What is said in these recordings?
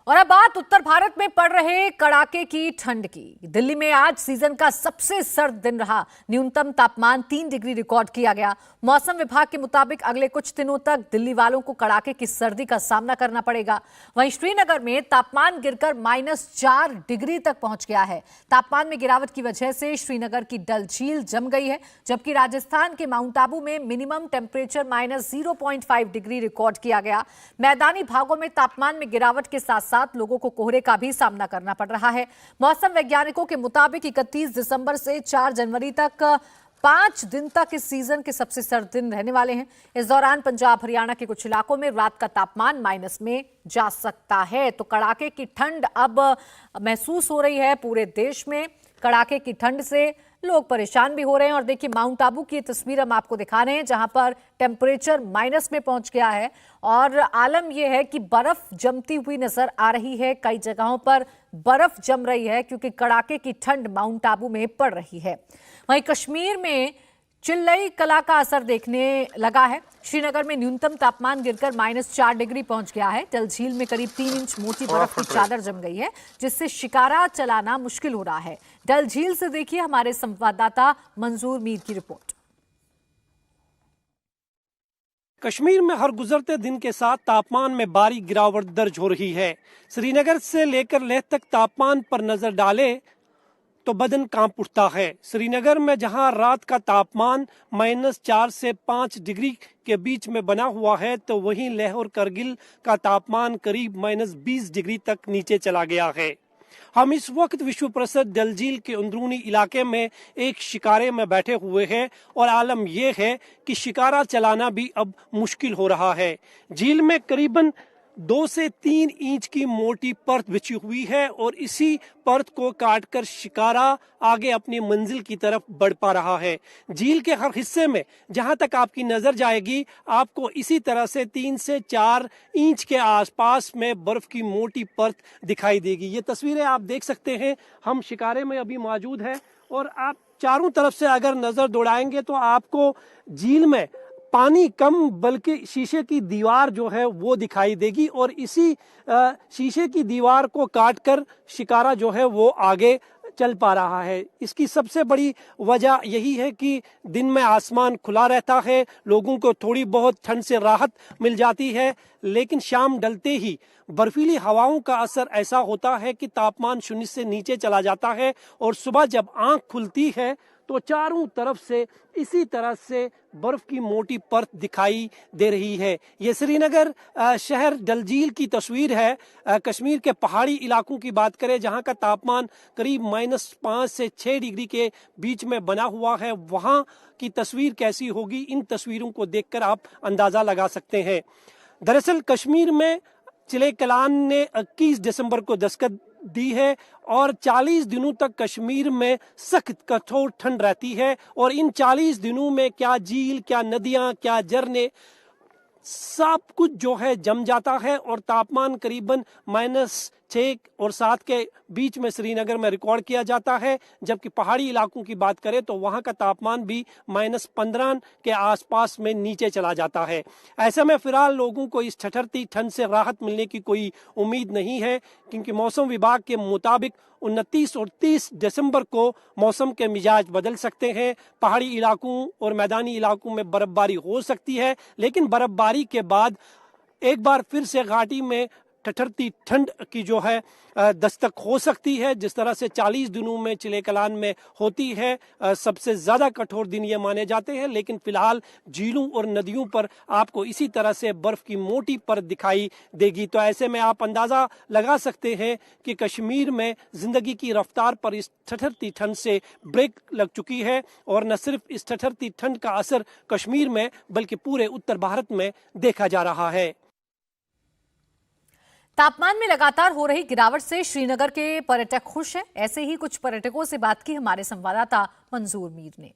और अब बात उत्तर भारत में पड़ रहे कड़ाके की ठंड की। दिल्ली में आज सीजन का सबसे सर्द दिन रहा। न्यूनतम तापमान 3 डिग्री रिकॉर्ड किया गया। मौसम विभाग के मुताबिक अगले कुछ दिनों तक दिल्ली वालों को कड़ाके की सर्दी का सामना करना पड़ेगा। वहीं श्रीनगर में तापमान गिरकर -4 डिग्री तक पहुंच गया है। तापमान में गिरावट की वजह से श्रीनगर की डल झील जम गई है, जबकि राजस्थान के माउंट आबू में मिनिमम टेम्परेचर -0.5 डिग्री रिकॉर्ड किया गया। मैदानी भागों में तापमान में गिरावट के साथ लोगों को कोहरे का भी सामना करना पड़ रहा है। मौसम वैज्ञानिकों के मुताबिक 31 दिसंबर से 4 जनवरी तक 5 दिन तक इस सीजन के सबसे सर्द दिन रहने वाले हैं। इस दौरान पंजाब हरियाणा के कुछ इलाकों में रात का तापमान माइनस में जा सकता है। तो कड़ाके की ठंड अब महसूस हो रही है पूरे देश में। कड़ाके की ठंड से लोग परेशान भी हो रहे हैं। और देखिए, माउंट आबू की तस्वीर हम आपको दिखा रहे हैं, जहां पर टेम्परेचर माइनस में पहुंच गया है और आलम यह है कि बर्फ जमती हुई नजर आ रही है। कई जगहों पर बर्फ जम रही है क्योंकि कड़ाके की ठंड माउंट आबू में पड़ रही है। वहीं कश्मीर में चिल्लई कला का असर देखने लगा है। श्रीनगर में न्यूनतम तापमान गिरकर -4 डिग्री पहुंच गया है। डल झील में करीब 3 इंच मोटी बर्फ की चादर जम गई है, जिससे शिकारा चलाना मुश्किल हो रहा है। डल झील से देखिए हमारे संवाददाता मंजूर मीर की रिपोर्ट। कश्मीर में हर गुजरते दिन के साथ तापमान में भारी गिरावट दर्ज हो रही है। श्रीनगर से लेकर लेह तक तापमान पर नजर डाले तो बदन कांप उठता है। श्रीनगर में जहां रात का तापमान -4 से 5 डिग्री के बीच में बना हुआ है, तो वहीं लेह और करगिल का तापमान करीब -20 डिग्री तक नीचे चला गया है। हम इस वक्त विश्व प्रसिद्ध डल झील के अंदरूनी इलाके में एक शिकारे में बैठे हुए हैं और आलम यह है कि शिकारा चलाना भी अब मुश्किल हो रहा है। झील में करीबन 2 से 3 इंच की मोटी परत बिछी हुई है और इसी परत को काटकर शिकारा आगे अपनी मंजिल की तरफ बढ़ पा रहा है। झील के हर हिस्से में जहां तक आपकी नजर जाएगी, आपको इसी तरह से 3 से 4 इंच के आसपास में बर्फ की मोटी परत दिखाई देगी। ये तस्वीरें आप देख सकते हैं। हम शिकारे में अभी मौजूद है और आप चारों तरफ से अगर नजर दौड़ाएंगे तो आपको झील में पानी कम बल्कि शीशे की दीवार जो है वो दिखाई देगी और इसी शीशे की दीवार को काटकर शिकारा जो है वो आगे चल पा रहा है। इसकी सबसे बड़ी वजह यही है कि दिन में आसमान खुला रहता है, लोगों को थोड़ी बहुत ठंड से राहत मिल जाती है, लेकिन शाम ढलते ही बर्फीली हवाओं का असर ऐसा होता है कि तापमान 0 से नीचे चला जाता है और सुबह जब आंख खुलती है तो चारों तरफ से इसी तरह से बर्फ की मोटी परत दिखाई दे रही है। ये श्रीनगर शहर डल झील की तस्वीर है। कश्मीर के पहाड़ी इलाकों की बात करें, जहां का तापमान करीब -5 से 6 डिग्री के बीच में बना हुआ है, वहां की तस्वीर कैसी होगी, इन तस्वीरों को देखकर आप अंदाजा लगा सकते हैं। दरअसल कश्मीर में चिले कलान ने 21 दिसंबर को दस्तक दी है और 40 दिनों तक कश्मीर में सख्त कठोर ठंड रहती है और इन 40 दिनों में क्या झील, क्या नदियां, क्या झरने, सब कुछ जो है जम जाता है और तापमान करीबन -6 और 7 के बीच में श्रीनगर में रिकॉर्ड किया जाता है। जबकि पहाड़ी इलाकों की बात करें तो वहां का तापमान भी -15 के आसपास में नीचे चला जाता है। ऐसे में फिलहाल लोगों को इस ठठरती ठंड से राहत मिलने की कोई उम्मीद नहीं है, क्योंकि मौसम विभाग के मुताबिक 29 और 30 दिसंबर को मौसम के मिजाज बदल सकते हैं। पहाड़ी इलाकों और मैदानी इलाकों में बर्फबारी हो सकती है, लेकिन बर्फबारी के बाद एक बार फिर से घाटी में ठठरती ठंड की जो है दस्तक हो सकती है, जिस तरह से 40 दिनों में चिले कलान में होती है। सबसे ज्यादा कठोर दिन ये माने जाते हैं, लेकिन फिलहाल झीलों और नदियों पर आपको इसी तरह से बर्फ की मोटी परत दिखाई देगी। तो ऐसे में आप अंदाजा लगा सकते हैं कि कश्मीर में जिंदगी की रफ्तार पर इस ठठरती ठंड से ब्रेक लग चुकी है और न सिर्फ इस ठठरती ठंड का असर कश्मीर में बल्कि पूरे उत्तर भारत में देखा जा रहा है। तापमान में लगातार हो रही गिरावट से श्रीनगर के पर्यटक खुश हैं। ऐसे ही कुछ पर्यटकों से बात की हमारे संवाददाता मंजूर मीर ने।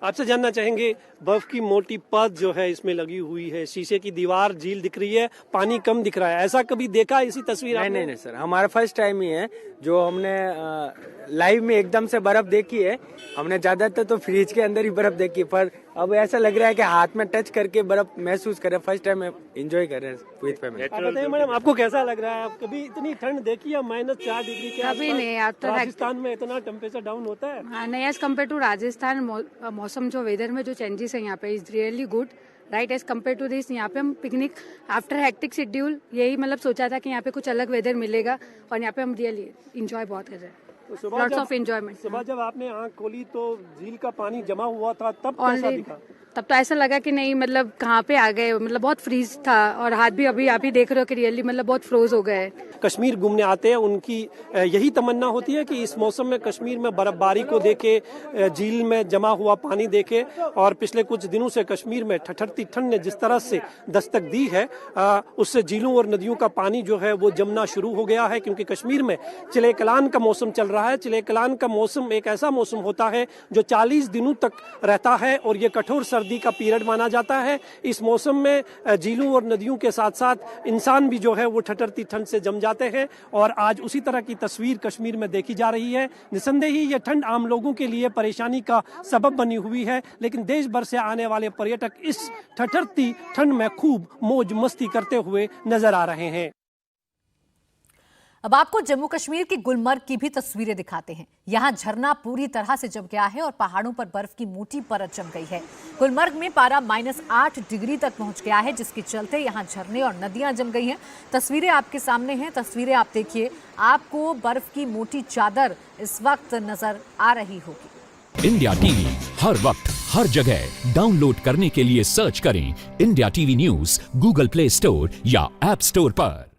आपसे जानना चाहेंगे, बर्फ की मोटी परत जो है इसमें लगी हुई है, शीशे की दीवार, झील दिख रही है, पानी कम दिख रहा है, ऐसा कभी देखा इसी तस्वीर? नहीं सर, हमारा फर्स्ट टाइम ही है जो हमने लाइव में एकदम से बर्फ देखी है। हमने ज्यादातर तो फ्रिज के अंदर ही बर्फ देखी, पर अब ऐसा लग रहा है कि हाथ में टच करके बर्फ महसूस करें। फर्स्ट टाइम एंजॉय कर रहे हैं विद फैमिली। आप बताइए मैडम, आपको कैसा लग रहा है? आप कभी इतनी ठंड देखी है? -4 डिग्री के कभी नहीं। आप तो राजस्थान में इतना टेम्परेचर डाउन होता है? हाँ नहीं, एज कम्पेयर टू राजस्थान मौसम जो वेदर में जो चेंजेस है यहाँ पे is really good, right. As compare to this, यहाँ पे हम पिकनिक आफ्टर हेक्टिक शेड्यूल यही मतलब सोचा था कि यहाँ पे कुछ अलग वेदर मिलेगा, और यहाँ पे हम रियली इंजॉय बहुत कर रहे हैं। Lots of enjoyment. सुबह जब आपने आँख खोली तो झील का पानी जमा हुआ था, तब कैसा दिखा? तब तो ऐसा लगा कि नहीं मतलब कहाँ पे आ गए, मतलब बहुत फ्रीज था, और हाथ भी अभी आप ही देख रहे हो कि रियली मतलब बहुत फ्रोज हो गए। कश्मीर घूमने आते हैं, उनकी यही तमन्ना होती है कि इस मौसम में कश्मीर में बर्फबारी को देखे, झील में जमा हुआ पानी देखे। और पिछले कुछ दिनों से कश्मीर में ठठरती ठंड ने जिस तरह से दस्तक दी है, उससे झीलों और नदियों का पानी जो है वो जमना शुरू हो गया है, क्योंकि कश्मीर में चिले कलान का मौसम चल रहा है। चिले कलान का मौसम एक ऐसा मौसम होता है जो 40 दिनों तक रहता है, और ये कठोर सर्दी का पीरियड माना जाता है। इस मौसम में झीलों और नदियों के साथ साथ इंसान भी जो है वो ठठरती ठंड से जम जाते हैं, और आज उसी तरह की तस्वीर कश्मीर में देखी जा रही है। निसंदेह ही ये ठंड आम लोगों के लिए परेशानी का सबब बनी हुई है, लेकिन देश भर से आने वाले पर्यटक इस ठठरती ठंड में खूब मौज मस्ती करते हुए नजर आ रहे हैं। अब आपको जम्मू कश्मीर की गुलमर्ग की भी तस्वीरें दिखाते हैं। यहाँ झरना पूरी तरह से जम गया है और पहाड़ों पर बर्फ की मोटी परत जम गई है। गुलमर्ग में पारा -8 डिग्री तक पहुंच गया है, जिसके चलते यहाँ झरने और नदियां जम गई हैं। तस्वीरें आपके सामने हैं, तस्वीरें आप देखिए, आपको बर्फ की मोटी चादर इस वक्त नजर आ रही होगी। इंडिया टीवी हर वक्त हर जगह डाउनलोड करने के लिए सर्च करें India TV news Google play store या ऐप स्टोर पर।